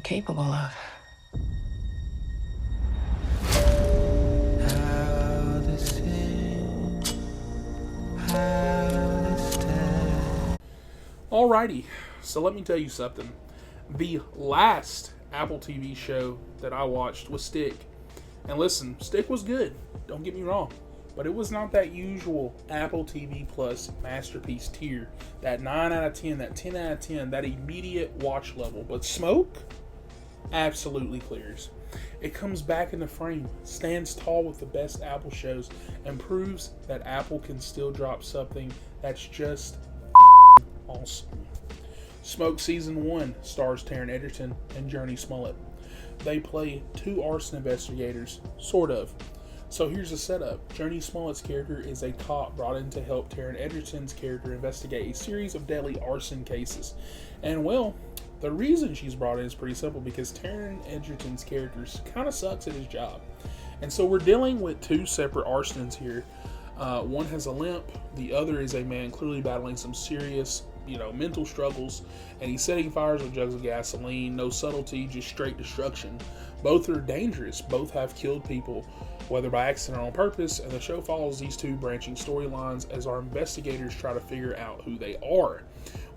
capable of. Alrighty, so let me tell you something. The last Apple TV show that I watched was Stick. And listen, Stick was good, don't get me wrong. But it was not that usual Apple TV Plus masterpiece tier. That 9 out of 10, that 10 out of 10, that immediate watch level. But Smoke absolutely clears. It comes back in the frame, stands tall with the best Apple shows, and proves that Apple can still drop something that's just awesome. Smoke Season 1 stars Taron Egerton and Jurnee Smollett. They play two arson investigators, sort of. So here's the setup. Jurnee Smollett's character is a cop brought in to help Taron Egerton's character investigate a series of deadly arson cases. And well, the reason she's brought in is pretty simple, because Taron Egerton's character kind of sucks at his job. And so we're dealing with two separate arsonists here. One has a limp, the other is a man clearly battling some serious, mental struggles, and he's setting fires with jugs of gasoline. No subtlety, just straight destruction. Both are dangerous, both have killed people, whether by accident or on purpose, and the show follows these two branching storylines as our investigators try to figure out who they are.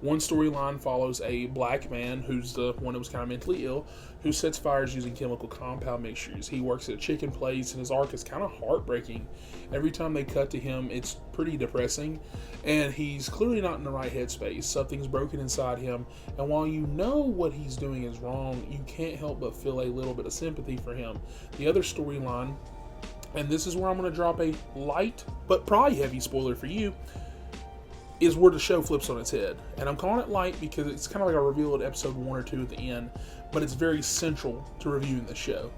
One storyline follows a black man who's the one who was kind of mentally ill, who sets fires using chemical compound mixtures. He works at a chicken place, and his arc is kind of heartbreaking. Every time they cut to him, it's pretty depressing, and he's clearly not in the right headspace. Something's broken inside him, and while you know what he's doing is wrong, you can't help but feel a little bit of sympathy for him. The other storyline, and this is where I'm going to drop a light but probably heavy spoiler for you, is where the show flips on its head. And I'm calling it light because it's kind of like a reveal at episode 1 or 2 at the end, but it's very central to reviewing the show.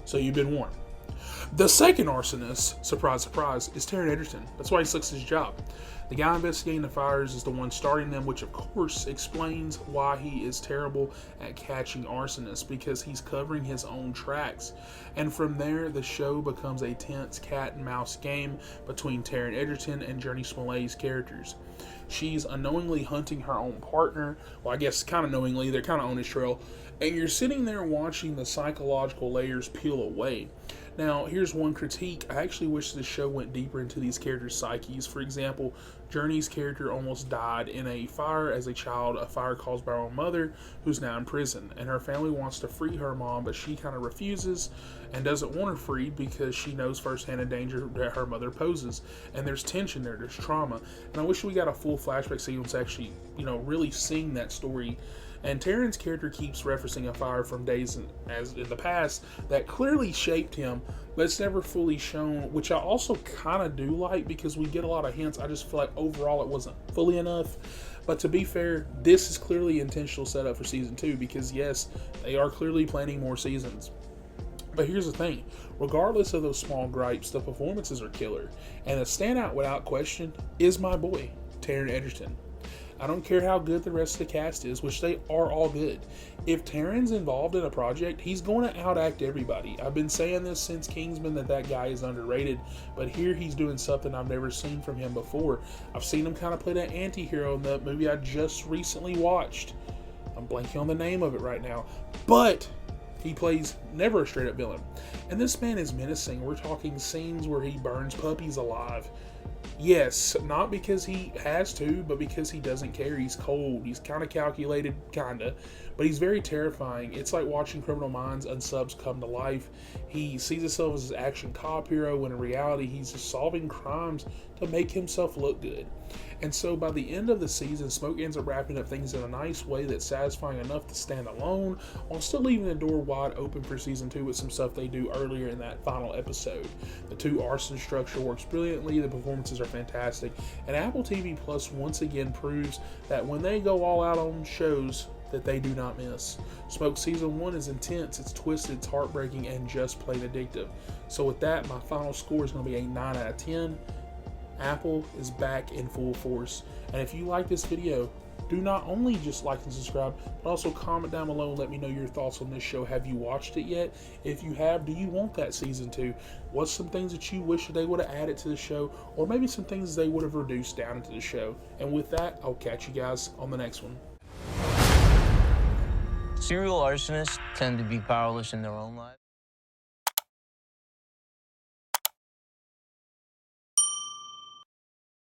So you've been warned. The second arsonist, surprise, surprise, is Taron Egerton. That's why he sucks his job. The guy investigating the fires is the one starting them, which of course explains why he is terrible at catching arsonists, because he's covering his own tracks. And from there, the show becomes a tense cat and mouse game between Taron Egerton and Jurnee Smollett's characters. She's unknowingly hunting her own partner. Well, I guess kind of knowingly, they're kind of on his trail. And you're sitting there watching the psychological layers peel away. Now, here's one critique. I actually wish the show went deeper into these characters' psyches. For example, Jurnee's character almost died in a fire as a child, a fire caused by her own mother, who's now in prison. And her family wants to free her mom, but she kind of refuses and doesn't want her freed because she knows firsthand the danger that her mother poses. And there's tension there, there's trauma. And I wish we got a full flashback sequence actually, really seeing that story. And Taron's character keeps referencing a fire from days as in the past that clearly shaped him, but it's never fully shown, which I also kind of do like because we get a lot of hints. I just feel like overall it wasn't fully enough. But to be fair, this is clearly intentional setup for season 2 because yes, they are clearly planning more seasons. But here's the thing, regardless of those small gripes, the performances are killer. And the standout without question is my boy, Taron Egerton. I don't care how good the rest of the cast is, which they are all good. If Taron's involved in a project, he's going to outact everybody. I've been saying this since Kingsman that guy is underrated, but here he's doing something I've never seen from him before. I've seen him kind of play that anti-hero in the movie I just recently watched. I'm blanking on the name of it right now, but he plays never a straight-up villain. And this man is menacing. We're talking scenes where he burns puppies alive. Yes, not because he has to, but because he doesn't care. He's cold. He's kind of calculated, but he's very terrifying. It's like watching Criminal Minds unsubs come to life. He sees himself as an action cop hero when in reality he's just solving crimes to make himself look good. And so by the end of the season, Smoke ends up wrapping up things in a nice way that's satisfying enough to stand alone, while still leaving the door wide open for season 2 with some stuff they do earlier in that final episode. The 2 arson structure works brilliantly, the performances are fantastic, and Apple TV Plus once again proves that when they go all out on shows, that they do not miss. Smoke Season 1 is intense, it's twisted, it's heartbreaking, and just plain addictive. So with that, my final score is going to be a 9 out of 10. Apple is back in full force. And if you like this video, do not only just like and subscribe, but also comment down below and let me know your thoughts on this show. Have you watched it yet? If you have, do you want that season 2? What's some things that you wish that they would have added to the show? Or maybe some things they would have reduced down into the show? And with that, I'll catch you guys on the next one. Serial arsonists tend to be powerless in their own lives.